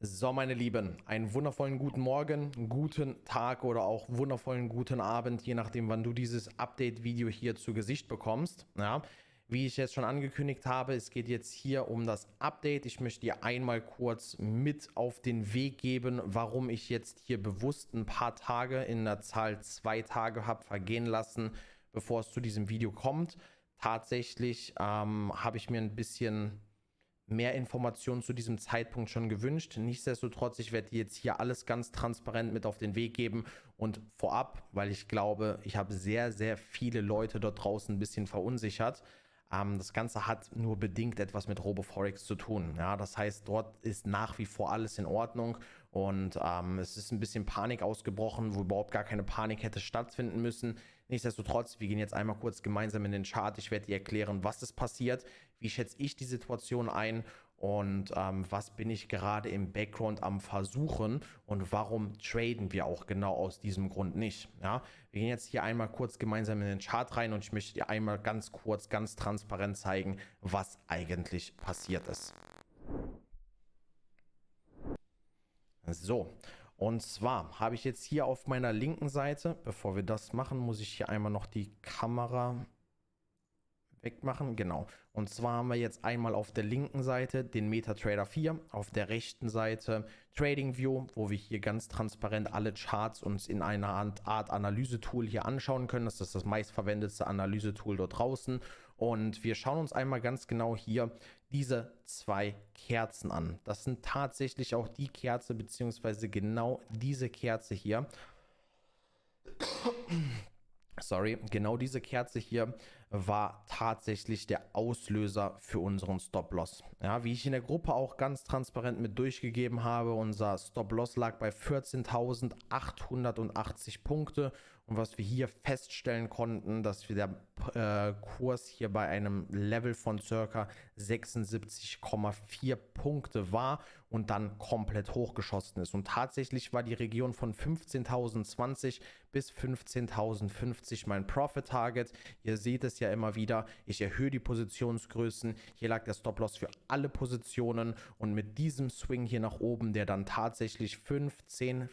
So, meine Lieben, einen wundervollen guten Morgen, guten Tag oder auch wundervollen guten Abend, je nachdem, wann du dieses Update-Video hier zu Gesicht bekommst. Ja, wie ich jetzt schon angekündigt habe, es geht jetzt hier um das Update. Ich möchte dir einmal kurz mit auf den Weg geben, warum ich jetzt hier bewusst ein paar Tage in der Zahl 2 Tage habe vergehen lassen, bevor es zu diesem Video kommt. Tatsächlich habe ich mir ein bisschen mehr Informationen zu diesem Zeitpunkt schon gewünscht. Nichtsdestotrotz, ich werde dir jetzt hier alles ganz transparent mit auf den Weg geben und vorab, weil ich glaube, ich habe sehr, sehr viele Leute dort draußen ein bisschen verunsichert. Das Ganze hat nur bedingt etwas mit RoboForex zu tun. Ja, das heißt, dort ist nach wie vor alles in Ordnung und es ist ein bisschen Panik ausgebrochen, wo überhaupt gar keine Panik hätte stattfinden müssen. Nichtsdestotrotz, wir gehen jetzt einmal kurz gemeinsam in den Chart. Ich werde dir erklären, was ist passiert, wie schätze ich die Situation ein und was bin ich gerade im Background am Versuchen und warum traden wir auch genau aus diesem Grund nicht. Ja, wir gehen jetzt hier einmal kurz gemeinsam in den Chart rein und ich möchte dir einmal ganz kurz, ganz transparent zeigen, was eigentlich passiert ist. So, und zwar habe ich jetzt hier auf meiner linken Seite, bevor wir das machen, muss ich hier einmal noch die Kamera wegmachen, genau. Und zwar haben wir jetzt einmal auf der linken Seite den MetaTrader 4, auf der rechten Seite TradingView, wo wir hier ganz transparent alle Charts uns in einer Art Analysetool hier anschauen können. Das ist das meistverwendete Analysetool dort draußen. Und wir schauen uns einmal ganz genau hier diese zwei Kerzen an. Das sind tatsächlich auch die Kerze, beziehungsweise genau diese Kerze hier. Sorry, genau diese Kerze hier war tatsächlich der Auslöser für unseren Stop-Loss. Ja, wie ich in der Gruppe auch ganz transparent mit durchgegeben habe, unser Stop-Loss lag bei 14.880 Punkte. Und was wir hier feststellen konnten, dass wir der Kurs hier bei einem Level von circa 76,4 Punkte war und dann komplett hochgeschossen ist. Und tatsächlich war die Region von 15.020 bis 15.050 mein Profit-Target. Ihr seht es ja immer wieder, ich erhöhe die Positionsgrößen. Hier lag der Stop-Loss für alle Positionen und mit diesem Swing hier nach oben, der dann tatsächlich 15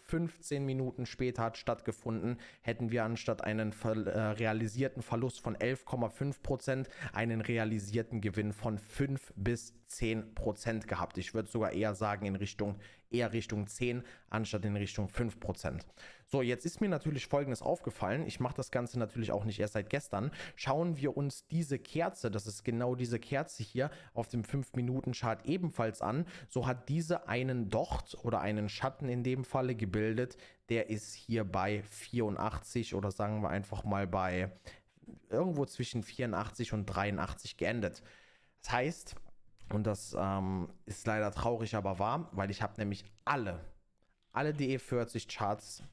Minuten später hat stattgefunden, hätten wir anstatt einen realisierten Verlust von 11,5% einen realisierten Gewinn von 5 bis 10% gehabt. Ich würde sogar eher sagen eher Richtung 10 anstatt in Richtung 5%. So, jetzt ist mir natürlich Folgendes aufgefallen. Ich mache das Ganze natürlich auch nicht erst seit gestern. Schauen wir uns diese Kerze, das ist genau diese Kerze hier auf dem 5-Minuten-Chart ebenfalls an. So hat diese einen Docht oder einen Schatten in dem Falle gebildet. Der ist hier bei 84 oder sagen wir einfach mal bei irgendwo zwischen 84 und 83 geendet. Das heißt, und das ist leider traurig, aber wahr, weil ich habe nämlich alle DE40 Charts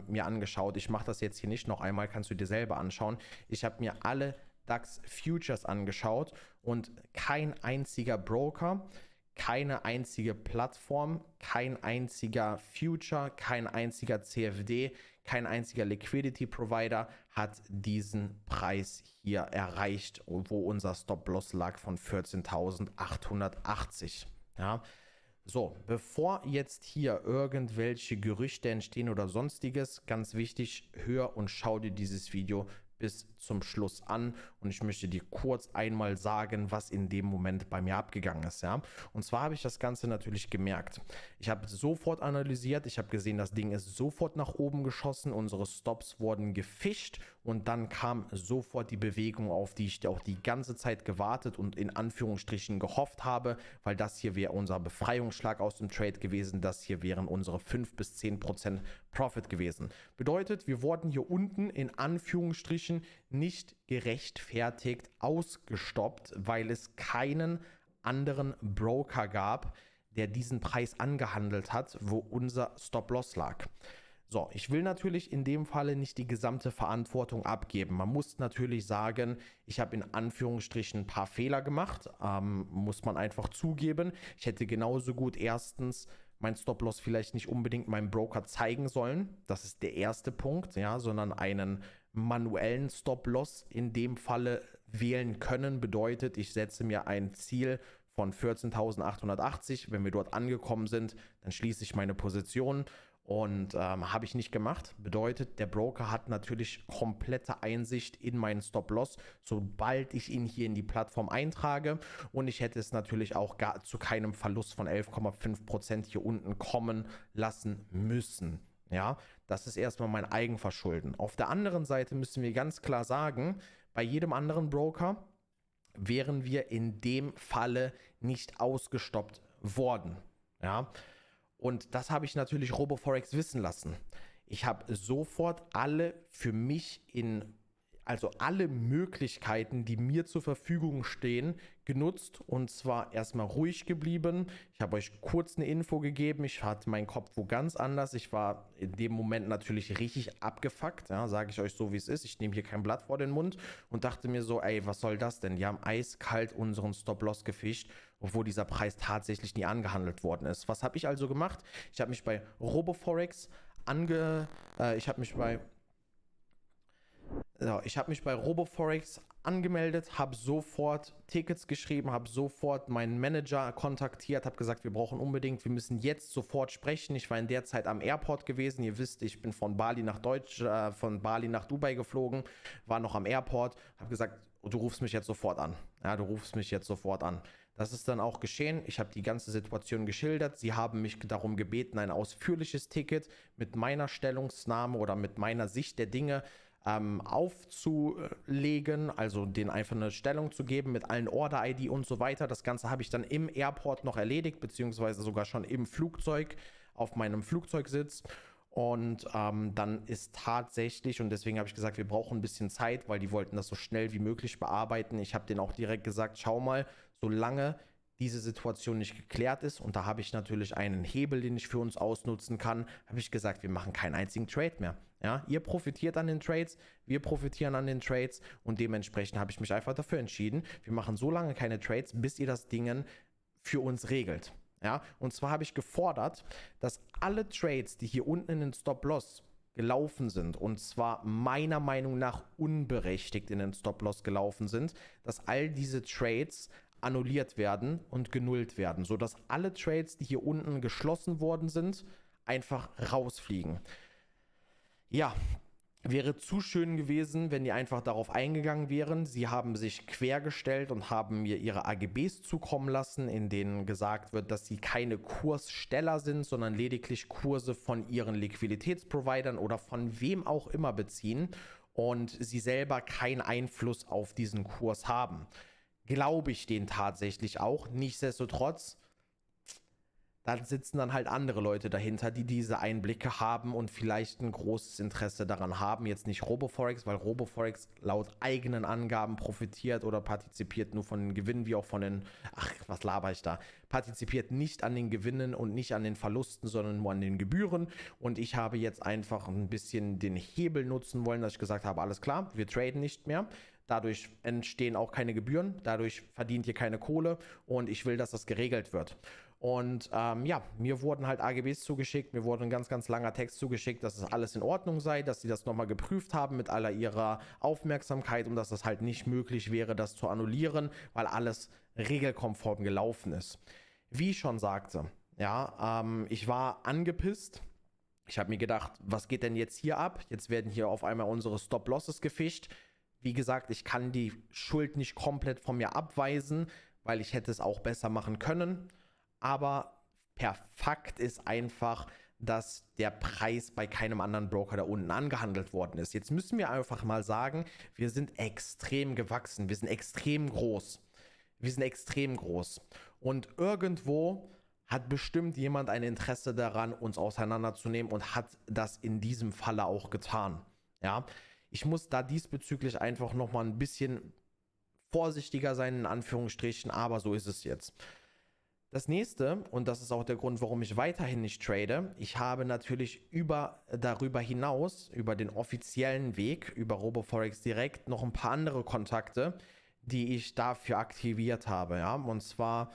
mir angeschaut. Ich mache das jetzt hier nicht noch einmal, kannst du dir selber anschauen. Ich habe mir alle DAX Futures angeschaut und kein einziger Broker, keine einzige Plattform, kein einziger Future, kein einziger CFD, kein einziger Liquidity Provider hat diesen Preis hier erreicht, wo unser Stop-Loss lag von 14.880. Ja. So, bevor jetzt hier irgendwelche Gerüchte entstehen oder sonstiges, ganz wichtig, hör und schau dir dieses Video bis zum Schluss an und ich möchte dir kurz einmal sagen, was in dem Moment bei mir abgegangen ist, ja. Und zwar habe ich das Ganze natürlich gemerkt. Ich habe sofort analysiert, ich habe gesehen, das Ding ist sofort nach oben geschossen, unsere Stops wurden gefischt und dann kam sofort die Bewegung, auf die ich auch die ganze Zeit gewartet und in Anführungsstrichen gehofft habe, weil das hier wäre unser Befreiungsschlag aus dem Trade gewesen, das hier wären unsere 5 bis 10% Profit gewesen. Bedeutet, wir wurden hier unten in Anführungsstrichen nicht gerechtfertigt ausgestoppt, weil es keinen anderen Broker gab, der diesen Preis angehandelt hat, wo unser Stop-Loss lag. So, ich will natürlich in dem Falle nicht die gesamte Verantwortung abgeben. Man muss natürlich sagen, ich habe in Anführungsstrichen ein paar Fehler gemacht, muss man einfach zugeben. Ich hätte genauso gut erstens mein Stop-Loss vielleicht nicht unbedingt meinem Broker zeigen sollen. Das ist der erste Punkt, ja, sondern einen manuellen Stop-Loss in dem Falle wählen können. Bedeutet, ich setze mir ein Ziel von 14.880. Wenn wir dort angekommen sind, dann schließe ich meine Position. Und habe ich nicht gemacht. Bedeutet, der Broker hat natürlich komplette Einsicht in meinen Stop-Loss, sobald ich ihn hier in die Plattform eintrage. Und ich hätte es natürlich auch gar zu keinem Verlust von 11,5% hier unten kommen lassen müssen. Ja, das ist erstmal mein Eigenverschulden. Auf der anderen Seite müssen wir ganz klar sagen, bei jedem anderen Broker wären wir in dem Falle nicht ausgestoppt worden. Ja, und das habe ich natürlich RoboForex wissen lassen. Ich habe sofort alle Möglichkeiten, die mir zur Verfügung stehen, genutzt und zwar erstmal ruhig geblieben. Ich habe euch kurz eine Info gegeben. Ich hatte meinen Kopf wo ganz anders. Ich war in dem Moment natürlich richtig abgefuckt, ja, sage ich euch so, wie es ist. Ich nehme hier kein Blatt vor den Mund und dachte mir so, ey, was soll das denn? Die haben eiskalt unseren Stop-Loss gefischt, obwohl dieser Preis tatsächlich nie angehandelt worden ist. Was habe ich also gemacht? Ich habe mich bei RoboForex angemeldet, habe sofort Tickets geschrieben, habe sofort meinen Manager kontaktiert, habe gesagt, wir müssen jetzt sofort sprechen. Ich war in der Zeit am Airport gewesen. Ihr wisst, ich bin von Bali nach Dubai geflogen, war noch am Airport, habe gesagt, du rufst mich jetzt sofort an. Ja, du rufst mich jetzt sofort an. Das ist dann auch geschehen. Ich habe die ganze Situation geschildert. Sie haben mich darum gebeten, ein ausführliches Ticket mit meiner Stellungnahme oder mit meiner Sicht der Dinge aufzulegen, also denen einfach eine Stellung zu geben mit allen Order-ID und so weiter. Das Ganze habe ich dann im Airport noch erledigt, beziehungsweise sogar schon im Flugzeug, auf meinem Flugzeugsitz. Und dann ist tatsächlich, und deswegen habe ich gesagt, wir brauchen ein bisschen Zeit, weil die wollten das so schnell wie möglich bearbeiten. Ich habe denen auch direkt gesagt, schau mal, solange diese Situation nicht geklärt ist, und da habe ich natürlich einen Hebel, den ich für uns ausnutzen kann, habe ich gesagt, wir machen keinen einzigen Trade mehr. Ja, ihr profitiert an den Trades, wir profitieren an den Trades und dementsprechend habe ich mich einfach dafür entschieden, wir machen so lange keine Trades, bis ihr das Ding für uns regelt. Ja, und zwar habe ich gefordert, dass alle Trades, die hier unten in den Stop-Loss gelaufen sind, und zwar meiner Meinung nach unberechtigt in den Stop-Loss gelaufen sind, dass all diese Trades annulliert werden und genullt werden, sodass alle Trades, die hier unten geschlossen worden sind, einfach rausfliegen. Ja, wäre zu schön gewesen, wenn die einfach darauf eingegangen wären. Sie haben sich quergestellt und haben mir ihre AGBs zukommen lassen, in denen gesagt wird, dass sie keine Kurssteller sind, sondern lediglich Kurse von ihren Liquiditätsprovidern oder von wem auch immer beziehen und sie selber keinen Einfluss auf diesen Kurs haben. Glaube ich denen tatsächlich auch. Nichtsdestotrotz, da sitzen dann halt andere Leute dahinter, die diese Einblicke haben und vielleicht ein großes Interesse daran haben. Jetzt nicht RoboForex, weil RoboForex laut eigenen Angaben profitiert oder partizipiert nur von den Gewinnen, wie auch von den, was laber ich da, partizipiert nicht an den Gewinnen und nicht an den Verlusten, sondern nur an den Gebühren. Und ich habe jetzt einfach ein bisschen den Hebel nutzen wollen, dass ich gesagt habe, alles klar, wir traden nicht mehr. Dadurch entstehen auch keine Gebühren, dadurch verdient ihr keine Kohle und ich will, dass das geregelt wird. Und ja, mir wurden halt AGBs zugeschickt, mir wurde ein ganz, ganz langer Text zugeschickt, dass es alles in Ordnung sei, dass sie das nochmal geprüft haben mit aller ihrer Aufmerksamkeit und dass es halt nicht möglich wäre, das zu annullieren, weil alles regelkonform gelaufen ist. Wie ich schon sagte, ja, ich war angepisst. Ich habe mir gedacht, was geht denn jetzt hier ab? Jetzt werden hier auf einmal unsere Stop-Losses gefischt. Wie gesagt, ich kann die Schuld nicht komplett von mir abweisen, weil ich hätte es auch besser machen können. Aber per Fakt ist einfach, dass der Preis bei keinem anderen Broker da unten angehandelt worden ist. Jetzt müssen wir einfach mal sagen, wir sind extrem gewachsen, wir sind extrem groß. Wir sind extrem groß. Und irgendwo hat bestimmt jemand ein Interesse daran, uns auseinanderzunehmen und hat das in diesem Falle auch getan. Ja, ich muss da diesbezüglich einfach nochmal ein bisschen vorsichtiger sein, in Anführungsstrichen, aber so ist es jetzt. Das nächste, und das ist auch der Grund, warum ich weiterhin nicht trade, ich habe natürlich darüber hinaus, über den offiziellen Weg, über RoboForex direkt noch ein paar andere Kontakte, die ich dafür aktiviert habe, ja, und zwar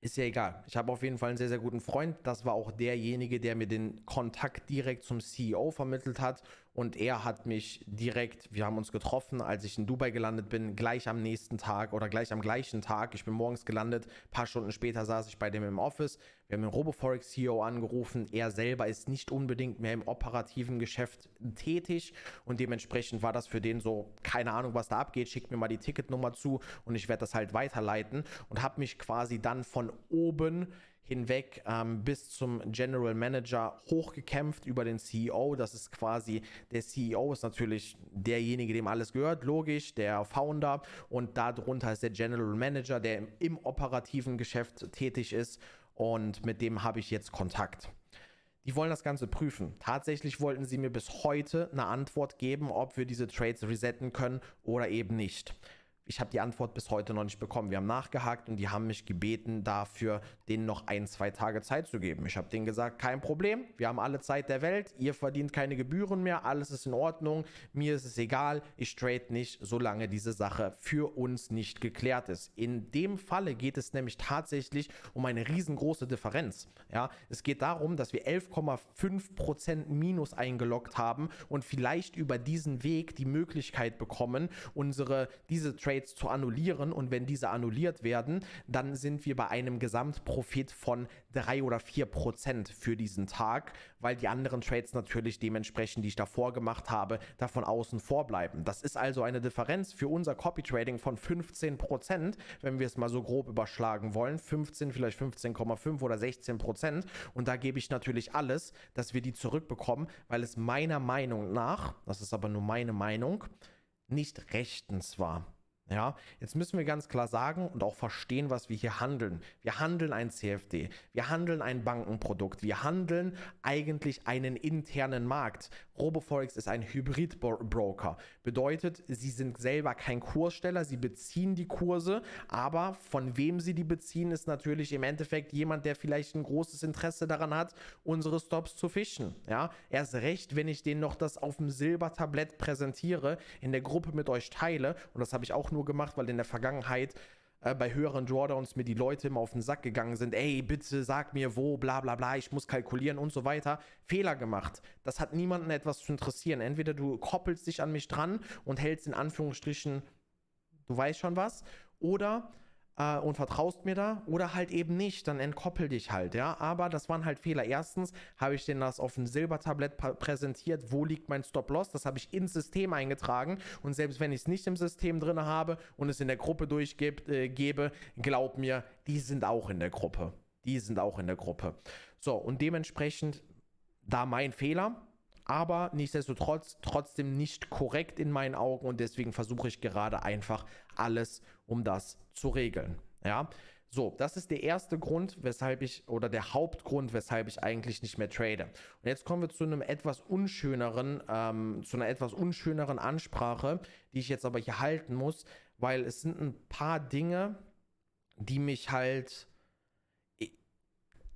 ist ja egal. Ich habe auf jeden Fall einen sehr, sehr guten Freund. Das war auch derjenige, der mir den Kontakt direkt zum CEO vermittelt hat. und er hat mich direkt, wir haben uns getroffen, als ich in Dubai gelandet bin, gleich am nächsten Tag oder gleich am gleichen Tag. Ich bin morgens gelandet, ein paar Stunden später saß ich bei dem im Office. Wir haben den Roboforex CEO angerufen. Er selber ist nicht unbedingt mehr im operativen Geschäft tätig und dementsprechend war das für den so, keine Ahnung, was da abgeht, schickt mir mal die Ticketnummer zu und ich werde das halt weiterleiten und habe mich quasi dann von oben hinweg bis zum General Manager hochgekämpft über den CEO. Das ist quasi, der CEO ist natürlich derjenige, dem alles gehört, logisch, der Founder, und darunter ist der General Manager, der im operativen Geschäft tätig ist, und mit dem habe ich jetzt Kontakt. Die wollen das Ganze prüfen. Tatsächlich wollten sie mir bis heute eine Antwort geben, ob wir diese Trades resetten können oder eben nicht. Ich habe die Antwort bis heute noch nicht bekommen. Wir haben nachgehakt und die haben mich gebeten, dafür denen noch 1-2 Tage Zeit zu geben. Ich habe denen gesagt, kein Problem, wir haben alle Zeit der Welt, ihr verdient keine Gebühren mehr, alles ist in Ordnung, mir ist es egal, ich trade nicht, solange diese Sache für uns nicht geklärt ist. In dem Falle geht es nämlich tatsächlich um eine riesengroße Differenz. Ja, es geht darum, dass wir 11,5% Minus eingeloggt haben und vielleicht über diesen Weg die Möglichkeit bekommen, diese Trades zu annullieren, und wenn diese annulliert werden, dann sind wir bei einem Gesamtprofit von 3 oder 4% für diesen Tag, weil die anderen Trades natürlich dementsprechend, die ich davor gemacht habe, davon außen vor bleiben. Das ist also eine Differenz für unser Copy Trading von 15%, wenn wir es mal so grob überschlagen wollen, 15, vielleicht 15,5 oder 16%, und da gebe ich natürlich alles, dass wir die zurückbekommen, weil es meiner Meinung nach, das ist aber nur meine Meinung, nicht rechtens war. Ja, jetzt müssen wir ganz klar sagen und auch verstehen, was wir hier handeln. Wir handeln ein CFD, wir handeln ein Bankenprodukt, wir handeln eigentlich einen internen Markt. Roboforex ist ein Hybrid-Broker. Bedeutet, sie sind selber kein Kurssteller, sie beziehen die Kurse, aber von wem sie die beziehen, ist natürlich im Endeffekt jemand, der vielleicht ein großes Interesse daran hat, unsere Stops zu fischen. Ja, erst recht, wenn ich denen noch das auf dem Silbertablett präsentiere, in der Gruppe mit euch teile, und das habe ich auch nur gemacht, weil in der Vergangenheit bei höheren Drawdowns mir die Leute immer auf den Sack gegangen sind, ey, bitte sag mir wo, bla bla bla, ich muss kalkulieren und so weiter. Fehler gemacht. Das hat niemanden etwas zu interessieren. Entweder du koppelst dich an mich dran und hältst in Anführungsstrichen, du weißt schon was, oder und vertraust mir da, oder halt eben nicht, dann entkoppel dich halt, ja, aber das waren halt Fehler. Erstens habe ich denen das auf ein Silbertablett präsentiert, wo liegt mein Stop-Loss, das habe ich ins System eingetragen, und selbst wenn ich es nicht im System drin habe und es in der Gruppe durchgebe, glaub mir, die sind auch in der Gruppe, so, und dementsprechend da mein Fehler, aber nichtsdestotrotz trotzdem nicht korrekt in meinen Augen, und deswegen versuche ich gerade einfach alles, um das zu regeln. Ja, so, das ist der erste Grund, weshalb ich, oder der Hauptgrund, weshalb ich eigentlich nicht mehr trade. Und jetzt kommen wir zu einer etwas unschöneren Ansprache, die ich jetzt aber hier halten muss, weil es sind ein paar Dinge, die mich halt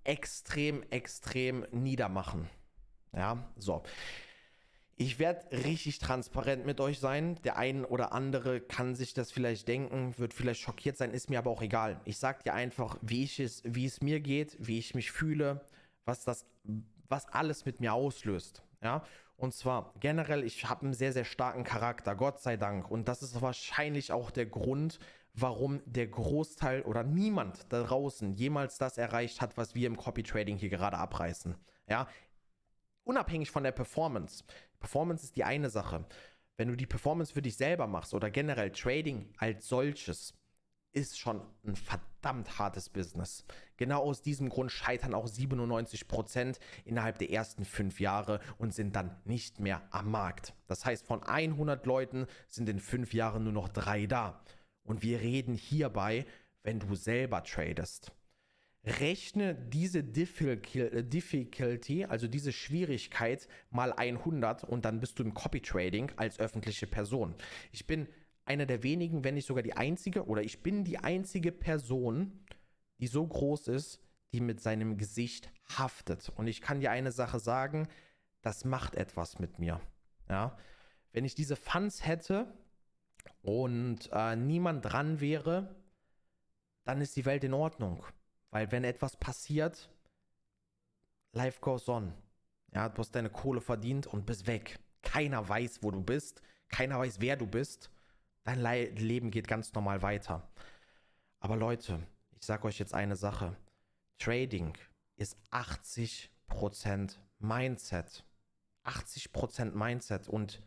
extrem niedermachen. Ja, so. Ich werde richtig transparent mit euch sein. Der ein oder andere kann sich das vielleicht denken, wird vielleicht schockiert sein, ist mir aber auch egal. Ich sage dir einfach, wie es mir geht, wie ich mich fühle, was alles mit mir auslöst. Ja, und zwar generell, ich habe einen sehr, sehr starken Charakter, Gott sei Dank. Und das ist wahrscheinlich auch der Grund, warum der Großteil oder niemand da draußen jemals das erreicht hat, was wir im Copy Trading hier gerade abreißen. Ja, unabhängig von der Performance. Performance ist die eine Sache. Wenn du die Performance für dich selber machst oder generell Trading als solches, ist schon ein verdammt hartes Business. Genau aus diesem Grund scheitern auch 97% innerhalb der ersten 5 Jahre und sind dann nicht mehr am Markt. Das heißt, von 100 Leuten sind in 5 Jahren nur noch 3 da. Und wir reden hierbei, wenn du selber tradest. Rechne diese Difficulty, also diese Schwierigkeit, mal 100, und dann bist du im Copy Trading als öffentliche Person. Ich bin einer der wenigen, wenn nicht sogar die einzige, oder ich bin die einzige Person, die so groß ist, die mit seinem Gesicht haftet. Und ich kann dir eine Sache sagen, das macht etwas mit mir. Ja? Wenn ich diese Funds hätte und niemand dran wäre, dann ist die Welt in Ordnung. Weil wenn etwas passiert, life goes on. Ja, du hast deine Kohle verdient und bist weg. keiner weiß, wo du bist, keiner weiß, wer du bist, dein Leben geht ganz normal weiter. Aber Leute, ich sage euch jetzt eine Sache. Trading ist 80% Mindset. 80% Mindset und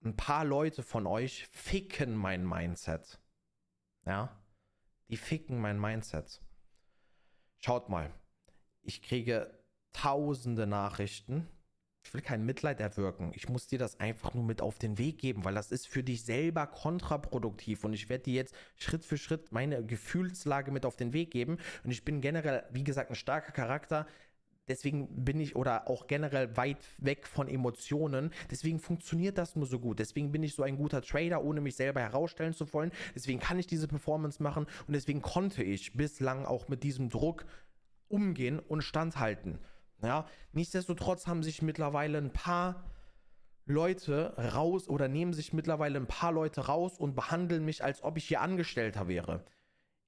ein paar Leute von euch ficken mein Mindset. Ja, die ficken mein Mindset. Schaut mal, ich kriege tausende Nachrichten. Ich will kein Mitleid erwirken. Ich muss dir das einfach nur mit auf den Weg geben, weil das ist für dich selber kontraproduktiv. Und ich werde dir jetzt Schritt für Schritt meine Gefühlslage mit auf den Weg geben. Und ich bin generell, wie gesagt, ein starker Charakter. Deswegen bin ich oder auch generell weit weg von Emotionen. Deswegen funktioniert das nur so gut. Deswegen bin ich so ein guter Trader, ohne mich selber herausstellen zu wollen. Deswegen kann ich diese Performance machen und deswegen konnte ich bislang auch mit diesem Druck umgehen und standhalten. Ja, nichtsdestotrotz haben sich mittlerweile ein paar Leute raus oder nehmen sich mittlerweile ein paar Leute raus und behandeln mich, als ob ich hier Angestellter wäre.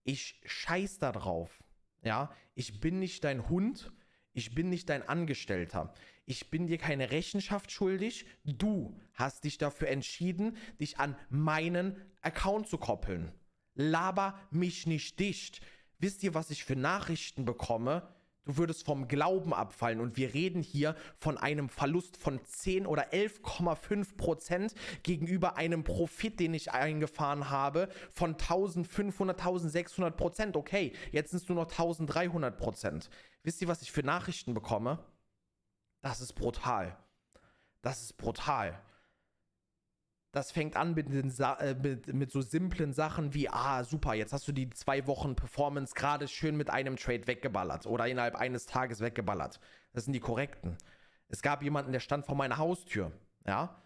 Ich scheiß da drauf. Ja, ich bin nicht dein Hund. Ich bin nicht dein Angestellter. Ich bin dir keine Rechenschaft schuldig. Du hast dich dafür entschieden, dich an meinen Account zu koppeln. Laber mich nicht dicht. Wisst ihr, was ich für Nachrichten bekomme? Du würdest vom Glauben abfallen und wir reden hier von einem Verlust von 10 oder 11,5% gegenüber einem Profit, den ich eingefahren habe, von 1500, 1600%. Okay, jetzt sind es nur noch 1300%. Wisst ihr, was ich für Nachrichten bekomme? Das ist brutal. Das ist brutal. Das fängt an mit so simplen Sachen wie, super, jetzt hast du die 2 Wochen Performance gerade schön mit einem Trade weggeballert oder innerhalb eines Tages weggeballert. Das sind die korrekten. Es gab jemanden, der stand vor meiner Haustür, ja.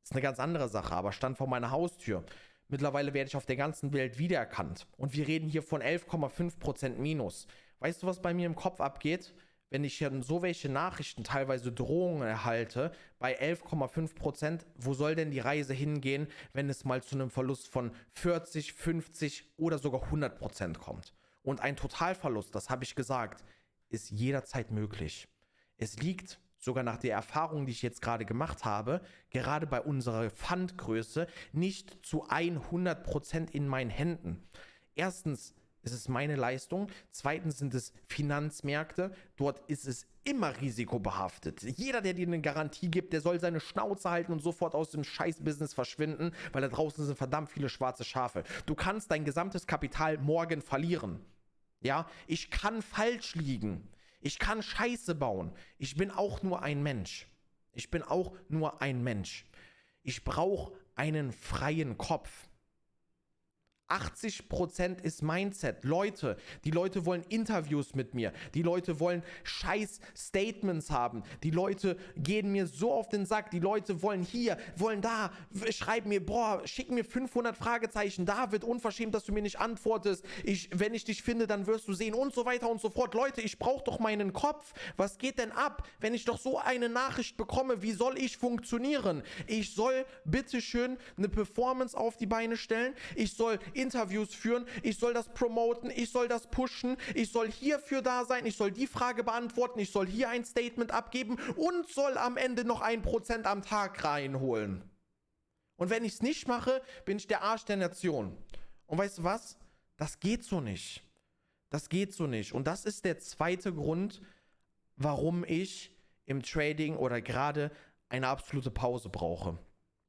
Ist eine ganz andere Sache, aber stand vor meiner Haustür. Mittlerweile werde ich auf der ganzen Welt wiedererkannt. Und wir reden hier von 11,5% Minus. Weißt du, was bei mir im Kopf abgeht? Wenn ich hier so welche Nachrichten, teilweise Drohungen erhalte, bei 11,5%, wo soll denn die Reise hingehen, wenn es mal zu einem Verlust von 40, 50 oder sogar 100% kommt? Und ein Totalverlust, das habe ich gesagt, ist jederzeit möglich. Es liegt sogar nach der Erfahrung, die ich jetzt gerade gemacht habe, gerade bei unserer Fundgröße, nicht zu 100% in meinen Händen. Erstens, es ist meine Leistung. Zweitens sind es Finanzmärkte. Dort ist es immer risikobehaftet. Jeder, der dir eine Garantie gibt, der soll seine Schnauze halten und sofort aus dem Scheiß-Business verschwinden, weil da draußen sind verdammt viele schwarze Schafe. Du kannst dein gesamtes Kapital morgen verlieren. Ja, ich kann falsch liegen. Ich kann Scheiße bauen. Ich bin auch nur ein Mensch. Ich bin auch nur ein Mensch. Ich brauche einen freien Kopf. 80% ist Mindset. Leute, die Leute wollen Interviews mit mir. Die Leute wollen scheiß Statements haben. Die Leute gehen mir so auf den Sack. Die Leute wollen hier, wollen da. Schreiben mir, schick mir 500 Fragezeichen. David, unverschämt, dass du mir nicht antwortest. Wenn ich dich finde, dann wirst du sehen und so weiter und so fort. Leute, ich brauche doch meinen Kopf. Was geht denn ab, wenn ich doch so eine Nachricht bekomme? Wie soll ich funktionieren? Ich soll bitteschön eine Performance auf die Beine stellen. Ich soll Interviews führen, ich soll das promoten, ich soll das pushen, ich soll hierfür da sein, ich soll die Frage beantworten, ich soll hier ein Statement abgeben und soll am Ende noch 1% am Tag reinholen. Und wenn ich es nicht mache, bin ich der Arsch der Nation. Und weißt du was? Das geht so nicht. Das geht so nicht. Und das ist der zweite Grund, warum ich im Trading oder gerade eine absolute Pause brauche.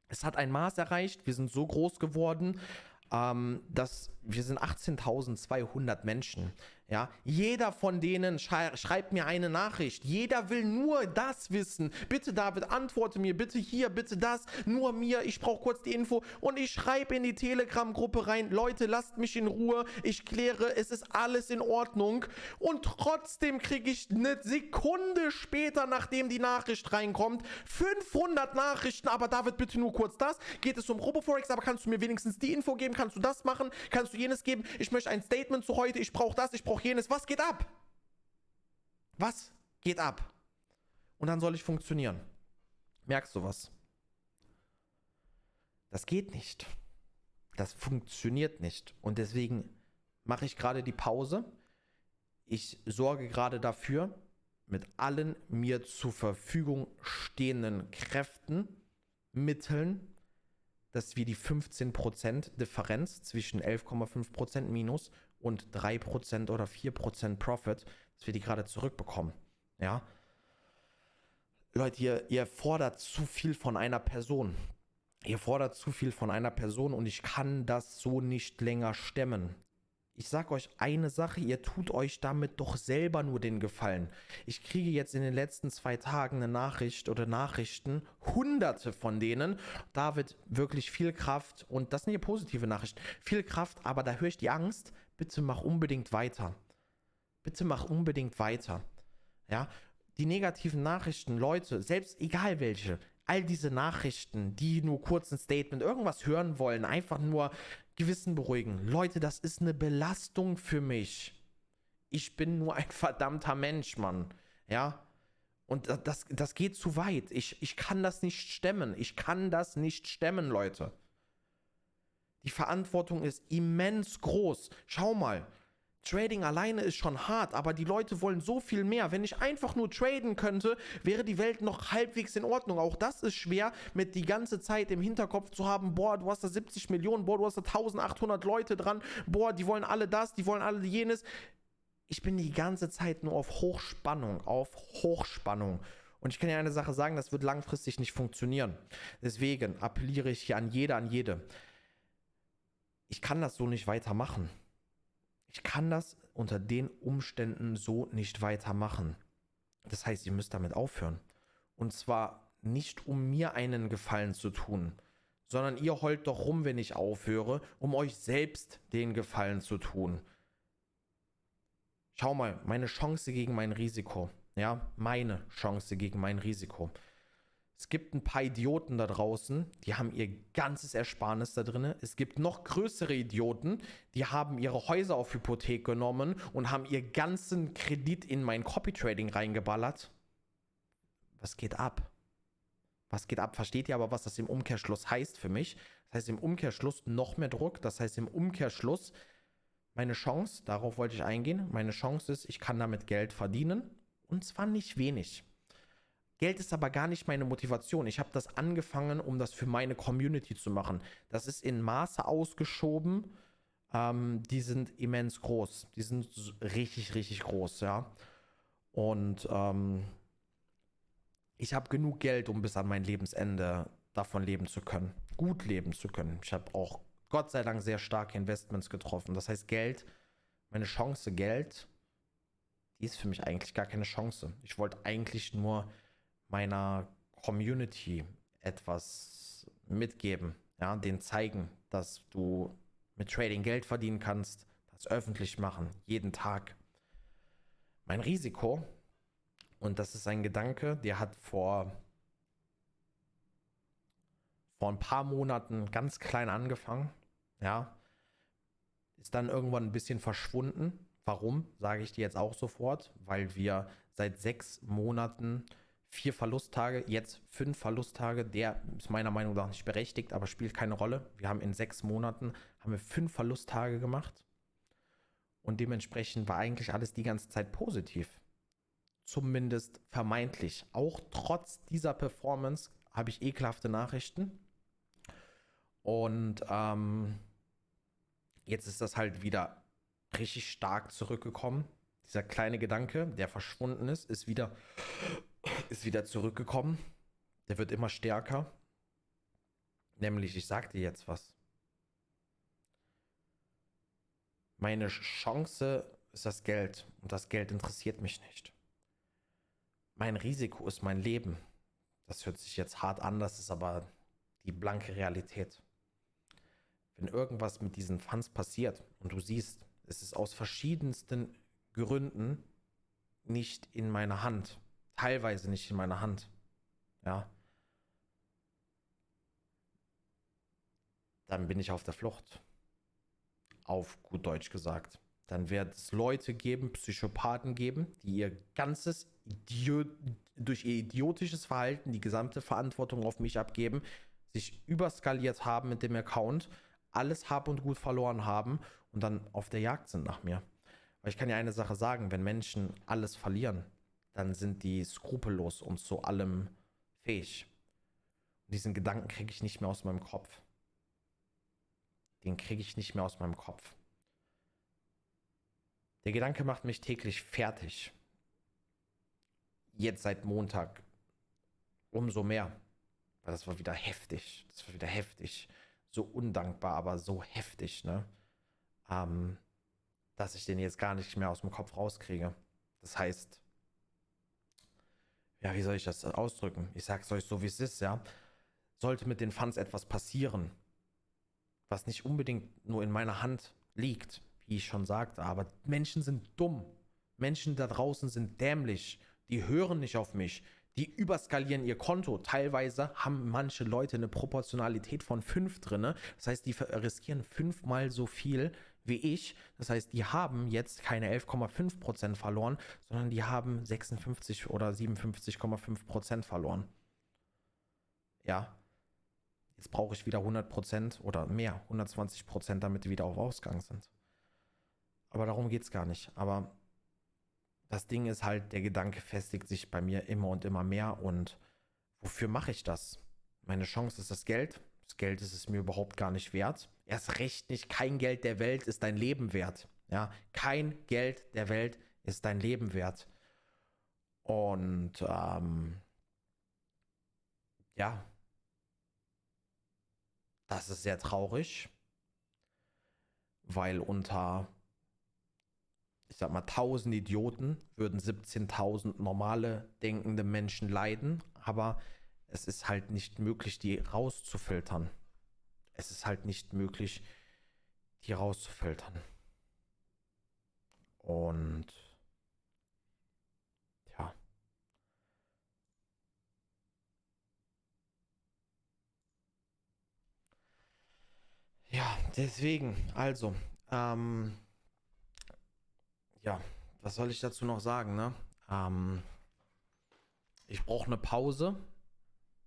Es hat ein Maß erreicht, wir sind so groß geworden, dass wir sind 18.200 Menschen. Ja, jeder von denen schreibt mir eine Nachricht. Jeder will nur das wissen. Bitte David, antworte mir. Bitte hier, bitte das. Nur mir. Ich brauche kurz die Info. Und ich schreibe in die Telegram-Gruppe rein. Leute, lasst mich in Ruhe. Ich kläre, es ist alles in Ordnung. Und trotzdem kriege ich eine Sekunde später, nachdem die Nachricht reinkommt, 500 Nachrichten. Aber David, bitte nur kurz das. Geht es um RoboForex? Aber kannst du mir wenigstens die Info geben? Kannst du das machen? Kannst du jenes geben? Ich möchte ein Statement zu heute. Ich brauche das. Ich brauche jenes. Was geht ab? Was geht ab? Und dann soll ich funktionieren. Merkst du was? Das geht nicht. Das funktioniert nicht. Und deswegen mache ich gerade die Pause. Ich sorge gerade dafür, mit allen mir zur Verfügung stehenden Kräften, Mitteln, dass wir die 15% Differenz zwischen 11,5% Minus und 3% oder 4% Profit, dass wir die gerade zurückbekommen. Ja? Leute, ihr fordert zu viel von einer Person. Ihr fordert zu viel von einer Person und ich kann das so nicht länger stemmen. Ich sag euch eine Sache, ihr tut euch damit doch selber nur den Gefallen. Ich kriege jetzt in den letzten 2 Tagen eine Nachricht oder Nachrichten, hunderte von denen. David, wirklich viel Kraft und das sind hier positive Nachrichten. Viel Kraft, aber da höre ich die Angst, bitte mach unbedingt weiter. Bitte mach unbedingt weiter. Ja, die negativen Nachrichten, Leute, selbst egal welche, all diese Nachrichten, die nur kurz ein Statement, irgendwas hören wollen, einfach nur Gewissen beruhigen. Leute, das ist eine Belastung für mich. Ich bin nur ein verdammter Mensch, Mann. Ja? Und das geht zu weit. Ich kann das nicht stemmen. Ich kann das nicht stemmen, Leute. Die Verantwortung ist immens groß. Schau mal. Trading alleine ist schon hart, aber die Leute wollen so viel mehr. Wenn ich einfach nur traden könnte, wäre die Welt noch halbwegs in Ordnung. Auch das ist schwer, mit die ganze Zeit im Hinterkopf zu haben, boah, du hast da 70 Millionen, boah, du hast da 1800 Leute dran, boah, die wollen alle das, die wollen alle jenes. Ich bin die ganze Zeit nur auf Hochspannung, Und ich kann ja eine Sache sagen, das wird langfristig nicht funktionieren. Deswegen appelliere ich hier an jede. Ich kann das so nicht weitermachen. Ich kann das unter den Umständen so nicht weitermachen. Das heißt, ihr müsst damit aufhören. Und zwar nicht, um mir einen Gefallen zu tun, sondern ihr heult doch rum, wenn ich aufhöre, um euch selbst den Gefallen zu tun. Schau mal, meine Chance gegen mein Risiko. Ja, meine Chance gegen mein Risiko. Es gibt ein paar Idioten da draußen, die haben ihr ganzes Ersparnis da drin. Es gibt noch größere Idioten, die haben ihre Häuser auf Hypothek genommen und haben ihr ganzen Kredit in mein Copy-Trading reingeballert. Was geht ab? Was geht ab? Versteht ihr aber, was das im Umkehrschluss heißt für mich? Das heißt im Umkehrschluss noch mehr Druck. Das heißt im Umkehrschluss meine Chance, darauf wollte ich eingehen, meine Chance ist, ich kann damit Geld verdienen und zwar nicht wenig. Geld ist aber gar nicht meine Motivation. Ich habe das angefangen, um das für meine Community zu machen. Das ist in Maße ausgeschoben. Die sind immens groß. Die sind richtig, richtig groß, ja. Und ich habe genug Geld, um bis an mein Lebensende davon leben zu können. Gut leben zu können. Ich habe auch Gott sei Dank sehr starke Investments getroffen. Das heißt, Geld, meine Chance, Geld, die ist für mich eigentlich gar keine Chance. Ich wollte eigentlich nur meiner Community etwas mitgeben, ja, denen zeigen, dass du mit Trading Geld verdienen kannst, das öffentlich machen, jeden Tag. Mein Risiko, und das ist ein Gedanke, der hat vor ein paar Monaten ganz klein angefangen, ja, ist dann irgendwann ein bisschen verschwunden. Warum, sage ich dir jetzt auch sofort, weil wir seit 6 Monaten 4 Verlusttage, jetzt 5 Verlusttage, der ist meiner Meinung nach nicht berechtigt, aber spielt keine Rolle. Wir haben in 6 Monaten, 5 Verlusttage gemacht und dementsprechend war eigentlich alles die ganze Zeit positiv. Zumindest vermeintlich. Auch trotz dieser Performance habe ich ekelhafte Nachrichten und jetzt ist das halt wieder richtig stark zurückgekommen. Dieser kleine Gedanke, der verschwunden ist wieder zurückgekommen. Der wird immer stärker. Nämlich, ich sag dir jetzt was. Meine Chance ist das Geld und das Geld interessiert mich nicht. Mein Risiko ist mein Leben. Das hört sich jetzt hart an, das ist aber die blanke Realität. Wenn irgendwas mit diesen Funds passiert und du siehst, es ist aus verschiedensten Gründen nicht in meiner Hand, teilweise nicht in meiner Hand, ja, dann bin ich auf der Flucht. Auf gut Deutsch gesagt. Dann wird es Leute geben, Psychopathen geben, die ihr ganzes durch ihr idiotisches Verhalten die gesamte Verantwortung auf mich abgeben, sich überskaliert haben mit dem Account, alles Hab und Gut verloren haben und dann auf der Jagd sind nach mir. Weil ich kann ja eine Sache sagen, wenn Menschen alles verlieren, dann sind die skrupellos und zu allem fähig. Und diesen Gedanken kriege ich nicht mehr aus meinem Kopf. Den kriege ich nicht mehr aus meinem Kopf. Der Gedanke macht mich täglich fertig. Jetzt seit Montag umso mehr. Weil das war wieder heftig. Das war wieder heftig. So undankbar, aber so heftig, ne? Dass ich den jetzt gar nicht mehr aus dem Kopf rauskriege. Das heißt, ja, wie soll ich das ausdrücken? Ich sag's euch so, wie es ist, ja. Sollte mit den Funds etwas passieren, was nicht unbedingt nur in meiner Hand liegt, wie ich schon sagte, aber Menschen sind dumm. Menschen da draußen sind dämlich. Die hören nicht auf mich. Die überskalieren ihr Konto. Teilweise haben manche Leute eine Proportionalität von 5 drin. Das heißt, die riskieren 5-mal so viel wie ich. Das heißt, die haben jetzt keine 11,5% verloren, sondern die haben 56 oder 57,5% verloren. Ja, jetzt brauche ich wieder 100% oder mehr, 120%, damit die wieder auf Ausgang sind. Aber darum geht es gar nicht. Aber das Ding ist halt, der Gedanke festigt sich bei mir immer und immer mehr. Und wofür mache ich das? Meine Chance ist das Geld. Das Geld ist es mir überhaupt gar nicht wert. Erst recht nicht, kein Geld der Welt ist dein Leben wert. Ja, kein Geld der Welt ist dein Leben wert. Und ja, das ist sehr traurig, weil unter, ich sag mal, 1000 Idioten würden 17.000 normale, denkende Menschen leiden, aber es ist halt nicht möglich, die rauszufiltern. Es ist halt nicht möglich, die rauszufiltern. Und ja. Ja, deswegen, also, ja, was soll ich dazu noch sagen, ne? Ich brauche eine Pause.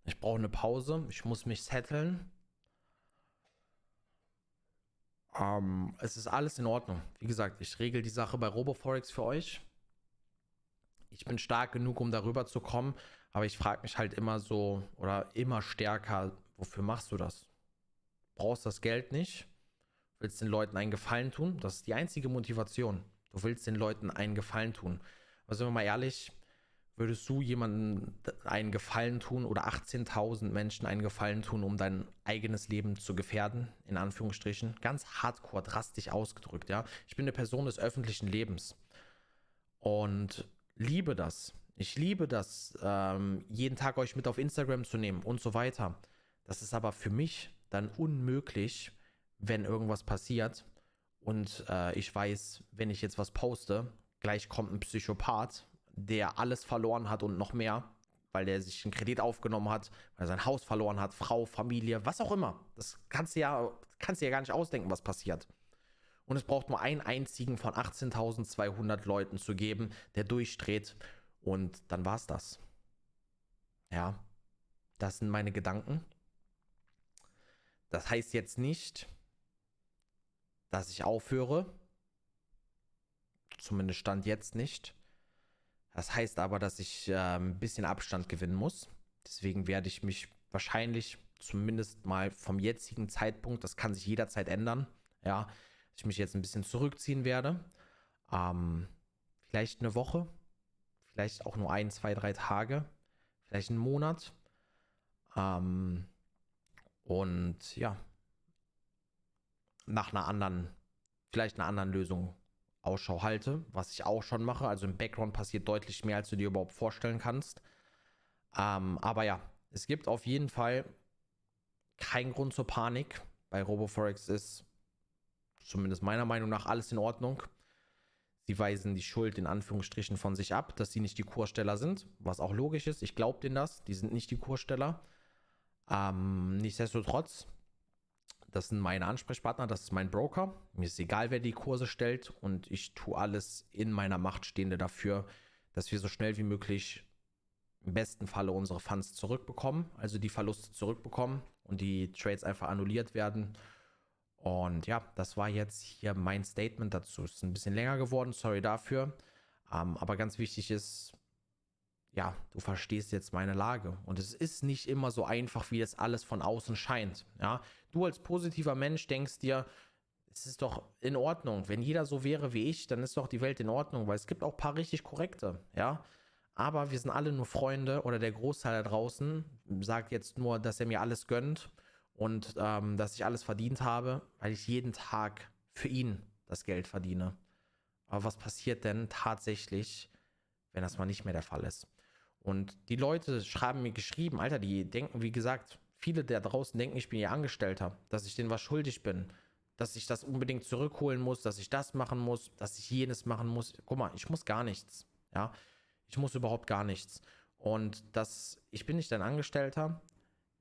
Ich brauche eine Pause. Ich muss mich setteln. Es ist alles in Ordnung. Wie gesagt, ich regel die Sache bei RoboForex für euch. Ich bin stark genug, um darüber zu kommen, aber ich frage mich halt immer so oder immer stärker, wofür machst du das? Brauchst das Geld nicht? Willst den Leuten einen Gefallen tun? Das ist die einzige Motivation. Du willst den Leuten einen Gefallen tun. Aber sind wir mal ehrlich, würdest du jemandem einen Gefallen tun oder 18.000 Menschen einen Gefallen tun, um dein eigenes Leben zu gefährden, in Anführungsstrichen? Ganz hardcore, drastisch ausgedrückt, ja. Ich bin eine Person des öffentlichen Lebens und liebe das. Ich liebe das, jeden Tag euch mit auf Instagram zu nehmen und so weiter. Das ist aber für mich dann unmöglich, wenn irgendwas passiert und ich weiß, wenn ich jetzt was poste, gleich kommt ein Psychopath, der alles verloren hat und noch mehr, weil der sich einen Kredit aufgenommen hat, weil er sein Haus verloren hat, Frau, Familie, was auch immer. Das kannst du ja gar nicht ausdenken, was passiert. Und es braucht nur einen einzigen von 18.200 Leuten zu geben, der durchdreht. Und dann war's das. Ja, das sind meine Gedanken. Das heißt jetzt nicht, dass ich aufhöre. Zumindest stand jetzt nicht. Das heißt aber, dass ich ein bisschen Abstand gewinnen muss. Deswegen werde ich mich wahrscheinlich zumindest mal vom jetzigen Zeitpunkt, das kann sich jederzeit ändern, ja, dass ich mich jetzt ein bisschen zurückziehen werde. Vielleicht eine Woche, vielleicht auch nur 1, 2, 3 Tage, vielleicht einen Monat. Und ja, nach einer anderen, vielleicht einer anderen Lösung Ausschau halte, was ich auch schon mache. Also im Background passiert deutlich mehr, als du dir überhaupt vorstellen kannst. Aber ja, es gibt auf jeden Fall keinen Grund zur Panik. Bei RoboForex ist zumindest meiner Meinung nach alles in Ordnung. Sie weisen die Schuld in Anführungsstrichen von sich ab, dass sie nicht die Kurssteller sind, was auch logisch ist. Ich glaube denen das, die sind nicht die Kurssteller. Nichtsdestotrotz, das sind meine Ansprechpartner, das ist mein Broker. Mir ist egal, wer die Kurse stellt und ich tue alles in meiner Macht Stehende dafür, dass wir so schnell wie möglich im besten Falle unsere Funds zurückbekommen, also die Verluste zurückbekommen und die Trades einfach annulliert werden. Und ja, das war jetzt hier mein Statement dazu. Ist ein bisschen länger geworden, sorry dafür. Aber ganz wichtig ist, ja, du verstehst jetzt meine Lage. Und es ist nicht immer so einfach, wie es alles von außen scheint. Ja, du als positiver Mensch denkst dir, es ist doch in Ordnung. Wenn jeder so wäre wie ich, dann ist doch die Welt in Ordnung, weil es gibt auch ein paar richtig korrekte, ja. Aber wir sind alle nur Freunde oder der Großteil da draußen sagt jetzt nur, dass er mir alles gönnt und dass ich alles verdient habe, weil ich jeden Tag für ihn das Geld verdiene. Aber was passiert denn tatsächlich, wenn das mal nicht mehr der Fall ist? Und die Leute schreiben mir geschrieben, Alter, die denken, wie gesagt, viele da draußen denken, ich bin ihr Angestellter, dass ich denen was schuldig bin, dass ich das unbedingt zurückholen muss, dass ich das machen muss, dass ich jenes machen muss. Guck mal, ich muss gar nichts. Ja, ich muss überhaupt gar nichts. Und ich bin nicht dein Angestellter.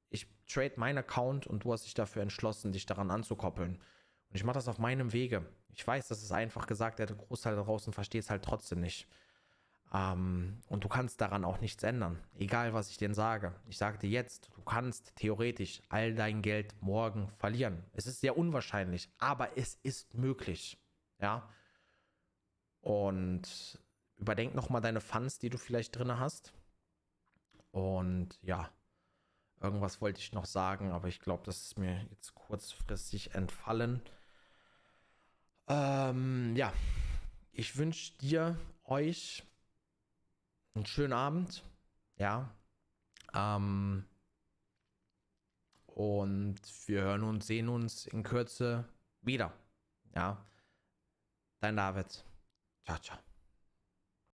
Ich trade meinen Account und du hast dich dafür entschlossen, dich daran anzukoppeln. Und ich mache das auf meinem Wege. Ich weiß, das ist einfach gesagt, der Großteil da draußen versteht es halt trotzdem nicht. Und du kannst daran auch nichts ändern. Egal, was ich dir sage. Ich sage dir jetzt, du kannst theoretisch all dein Geld morgen verlieren. Es ist sehr unwahrscheinlich, aber es ist möglich. Ja. Und überdenk nochmal deine Funds, die du vielleicht drin hast. Und ja, irgendwas wollte ich noch sagen, aber ich glaube, das ist mir jetzt kurzfristig entfallen. Ja, ich wünsche dir, euch einen schönen Abend. Ja. Ähm, und wir hören und sehen uns in Kürze wieder. Ja. Dein David. Ciao, ciao.